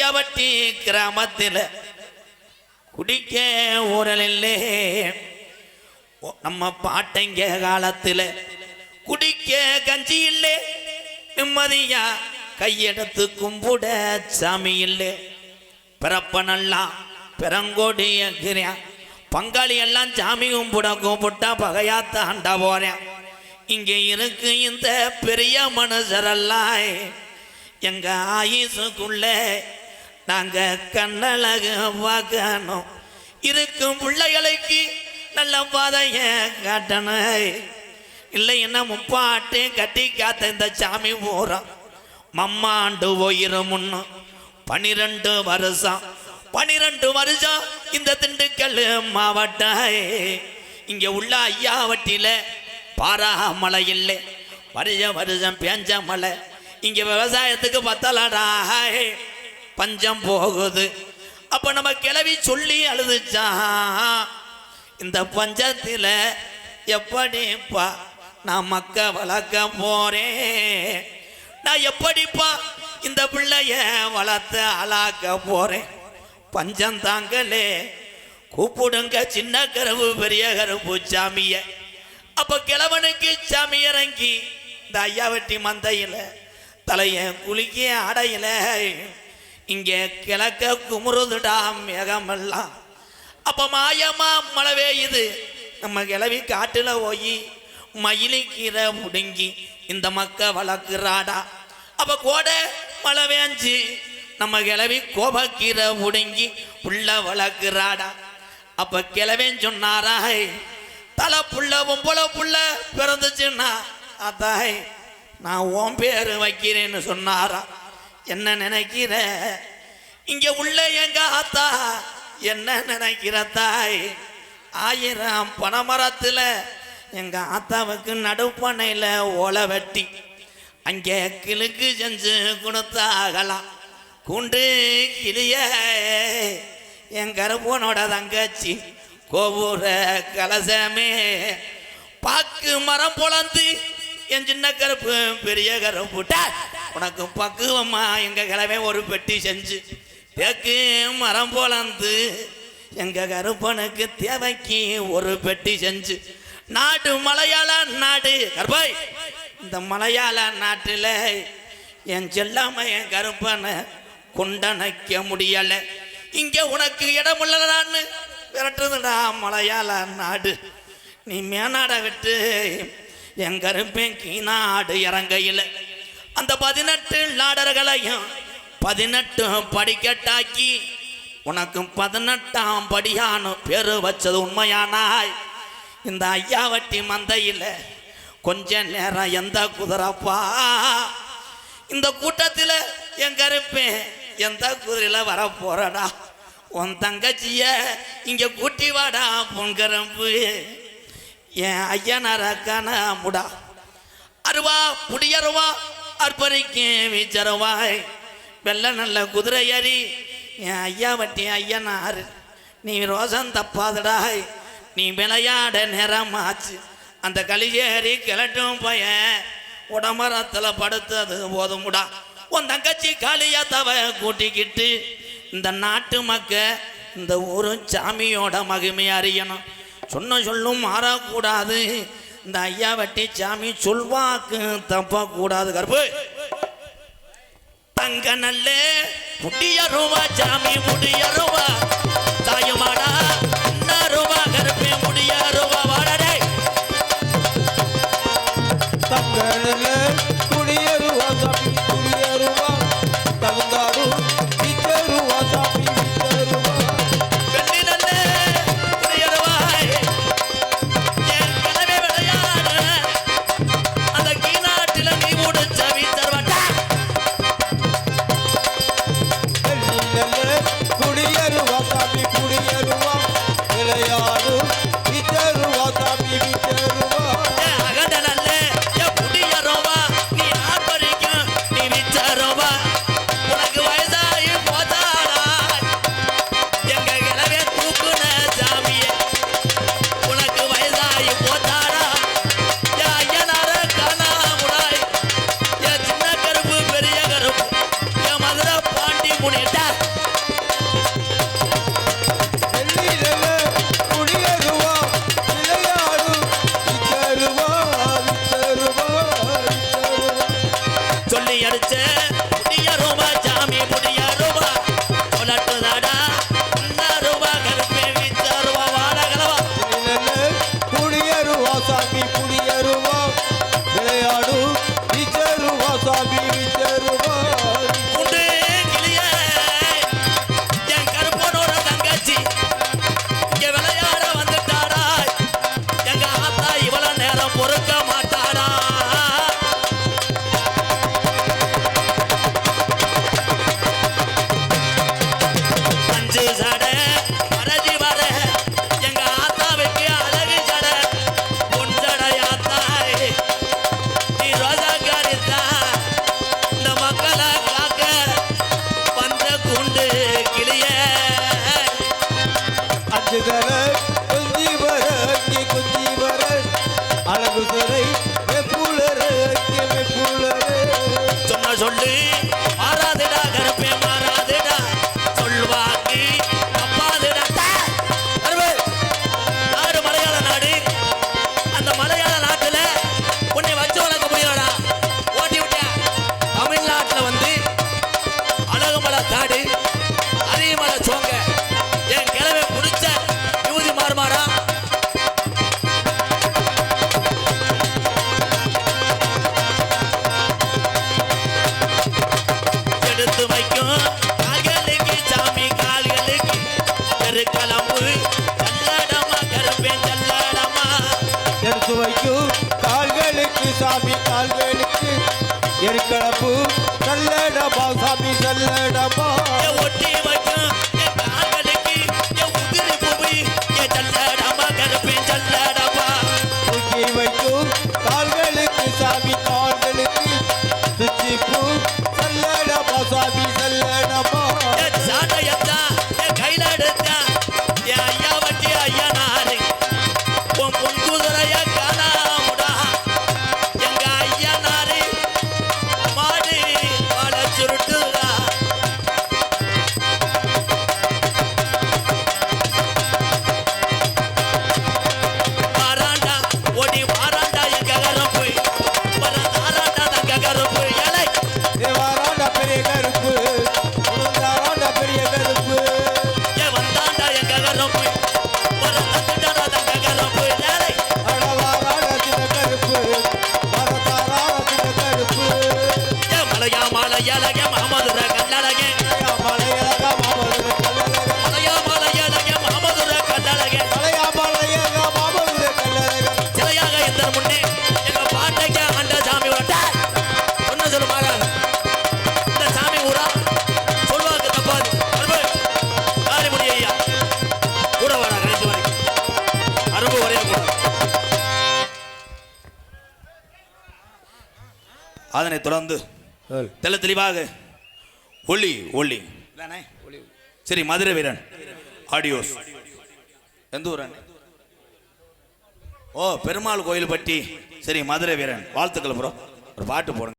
ஐயாவட்டி கிராமத்தில் குடிக்க ஊரலில்லே நம்ம பாட்டைங்க காலத்தில் குடிக்க கஞ்சி இல்லை நிம்மதியா கையெடுத்து கும்பிட சாமி இல்லை பிறப்பனெல்லாம் பெரங்கோடிய பங்காளி எல்லாம் சாமி கும்பிட கும்பிட்டா பகையாத்த ஆண்டா போறேன் இங்கே இருக்கு இந்த பெரிய மனுஷரெல்லாம் எங்க ஆயுசுக்குள்ள நாங்க கண்ணழகு பார்க்கணும் இருக்கும் பிள்ளைகளுக்கு நல்ல பாதைய காட்டணும் இல்லை என்ன முப்பாட்டு கட்டி காத்த இந்த சாமி போறோம் மம்மாண்டு போயிரும் முன்னு 12 வருஷம் இந்த திண்டுக்கல் மாவட்டம் இங்க உள்ள ஐயாவட்டியில பாராமலை இல்லை வருஷம் பேஞ்ச மலை இங்க விவசாயத்துக்கு பத்தலடா பஞ்சம் போகுது அப்ப நம்ம கிளவி சொல்லி அழுதுச்சா இந்த பஞ்சத்தில் எப்படிப்பா நான் மக்க வளர்க்க போறேன் நான் எப்படிப்பா இந்த பிள்ளைய வளர்த்து ஆளாக்க போறேன் பஞ்சம் தாங்களே கூப்பிடுங்க சின்ன கருவு பெரிய கருப்பு சாமிய அப்ப கிழவனுக்கு சாமி இறங்கி இந்த ஐயாவட்டி மந்தையில தலைய குளிக்க அடையில இங்க கிழக்க குமுறுதுடா மேகமெல்லாம் அப்ப மாயமா மழை பெய்யுது நம்ம கிளவி காட்டுல போய் மயிலிக்கீரை முடுங்கி இந்த மக்க வளர்க்குறாடா அப்ப கோடை மழை வேஞ்சு நம்ம கிளவி கோபக்கீரை முடுங்கி புள்ள வளர்க்குறாடா அப்ப கிளவேன்னு சொன்னாரா தலை புள்ள பொம்பளை புள்ள பிறந்துச்சுன்னா அதாய் நான் உன் பேரு வைக்கிறேன்னு சொன்னாரா என்ன நினைக்கிற இங்க உள்ள எங்க ஆத்தா என்ன நினைக்கிற தாய் 1000 பனைமரத்துல எங்க ஆத்தாவுக்கு நடுப்பனையில ஓலை வெட்டி அங்கே கிழக்கு செஞ்சு கொடுத்தாகலாம் கூண்டு கிளிய என் கருப்பனோட தங்கச்சி கோபுர கலசமே பாக்கு மரம் பொழந்து என் சின்ன கருப்பு பெரிய கருப்புட்டா உனக்கு பக்குவமா எங்க கிழமை ஒரு பெட்டி செஞ்சு தேக்கு மரம் பொழந்து எங்க கருப்பனுக்கு தேவைக்கு ஒரு பெட்டி செஞ்சு நாடு மலையாள நாடு கருப்பாய் இந்த மலையாள நாட்டில் என் செல்லாம என் கருப்பனை கொண்டனைக்க முடியல இங்க உனக்கு இடமில்லடான்னு விரட்டுதுடா மலையாள நாடு நீ மேனாட விட்டு என் கருப்பேன் கீநாடு இறங்கையில் அந்த 18 நாடர்களையும் 18 படிக்கட்டாக்கி உனக்கு 18ஆம் படியானு பேரு வச்சது உண்மையானாய் இந்த ஐயாவட்டி மந்தையில் கொஞ்ச நேரம் எந்த குதிரப்பா இந்த கூட்டத்தில் என் கருப்பேன் எந்த குதிரையில் வர போறடா உன் தங்கச்சிய இங்க கூட்டி வாடா பொன்கரம்பு என் ஐயனாரக்கான முடா அருவா புடியருவா அற்பரிக்க வீச்சருவாய் வெள்ள நல்ல குதிரை ஏறி என் ஐயாவட்டி ஐயனார் நீ ரோசம் தப்பாதடாய் நீ விளையாட நேரமாச்சு அந்த களியேறி கிளட்டும் பையன் உடம்பரத்தில் படுத்தது போதுமுடா உன் தங்கச்சி காளியா தவ கூட்டிக்கிட்டு இந்த நாட்டு மக்க இந்த ஊரு சாமியோட மகிமை அறியணும் சொன்ன சொல்லும் மாறக்கூடாது இந்த ஐயாவட்டி சாமி சொல்வாக்கு தப்பக்கூடாது கருப்பு தங்க நல்ல முடியருவா சாமி முடியருவா தாயுமாடா ரூபா கருப்பே முடியருவா வாடடே தங்க நல்ல குடியருவா சாமி குடியருவா தந்தாடு விக்கருவா சாமி விக்கருவா வெள்ளி நல்ல முடியருவா என் கனவே விளையாடு அந்த கீநாட்டில் நீ முடிச்ச வீச்சர்வாட்டா குடியருவா சாமி குடியருவா விளையாடு விக்கருவா சாமி விக்கருவா அகண்ட நல்ல முடியரு வெள்ளியில குடியேறுவா விளையாடு வித்தருவா வித்தருவா வித்தருவா சொல்லி அடிச்ச புடிய ரூபா சாமி புடிய ரூபா சொல்லட்டுதாடா ரூபா கருப்பே வித்த ரூபா வாழகலவா குடியேறுவா சாமி குடியேறுவா விளையாடு வித்தருவா சாமி வித்தருவா உண்டு கிளிய என் கருப்பனோட தங்கச்சி இங்க விளையாட வந்துட்டாடா எங்க ஆத்தா இவ்வளவு நேரம் பொறுக்க மாட்டாடா அஞ்சு சடை மறைஞ்சி வர எங்க ஆத்தாவுக்கு அழகு சடை பொன் சடையாத்தாய் நீ ரோஜாக்காரித்தா இந்த மக்களை காக்க வந்த குண்டு கிளிய அஞ்சு தர குஞ்சி வர அங்கே குஞ்சி வர அழகு துறை வெப்புலர அங்கே வெப்புலர சொன்ன சொல்லு மாறாதுடா கருப்பே மாறாதுடா சொல்வாக்கு அப்பாதுடா கருப்பு நாடு மலையாள நாடு அந்த மலையாள நாட்டுல உன்னை வச்சு வளர்க்க முடியாடா ஓட்டி விட்டேன் தமிழ்நாட்டுல வந்து அழகுமலை காடு அதிகமலை சோங்க என் கிழமை பிடிச்ச யுவதி மாறுமாடா எடுத்து வைக்கும் கால்களுக்கு சாமி கால்களுக்கு கருக்கலம்பு சல்லடமா கருப்பேன் சல்லடமா எடுத்து வைக்கும் கால்களுக்கு சாமி கால்களுக்கு எருக்களப்பு சல்லடமா சாமி சல்லடமா ஒட்டி வைக்கும் என் கால்களுக்கு என் உதிரி பூமி என் சல்லடமா கருப்பேன் சல்லடமா தூக்கி வைக்கும் கால்களுக்கு சாமி கால்களுக்கு சுச்சிப்பூ சல்லடமா சாமி சல்லடமா என் சாட்டையத்தா என் கையில எடுத்தா என் ஐயா வட்டி ஐயா நாரு உன் பொன் குதிரைய காணாமுடா எங்க ஐயா நாரு மாடு வாழ சுருட்டுதா மாறாண்டா ஓடி மாறாண்டா எங்க கருப்பு வர தாராண்டா தங்க கருப்பு ஏழை தேவாராண்ட பெரிய கருப்பு உளுந்தாராண்ட பெரிய கருப்பு ஏ வந்தாண்டா எங்க கருப்பு வர தந்துட்டாடா தங்க கருப்பு ஏழை அடவாராண்ட சின்ன கருப்பு வரதாராண்ட சின்ன கருப்பு ஏ மலையா மலையழக மாமதுர கல்லழக மலையழகா மாமதுர கல்லழக மலையா மலையழக மாமதுர கல்லழக மலையழகா மாமதுர கல்லழக சிலையாக இந்த முன்னே எங்க பாட்டைக்கு ஆண்ட சாமி விட்டா ஒன்ன சொல்லுமாங்க இந்த சாமி ஊரா சொல்வாக்கு தப்பாது காரிமுடி ஐயா கூட வாடா கழிச்சு வரைக்கும் அரும்பு வரைய கூடாது அதனை தொடர்ந்து தெள்ள தெளிவாக ஒளி ஒளி சரி மதுரை வீரன் ஆடியோஸ் எந்த ஊர் அண்ணே? ஓ பெருமாள் கோயில் பட்டி சரி மதுரை வீரன் வாழ்த்துக்கள் ப்ரோ ஒரு பாட்டு போடுங்க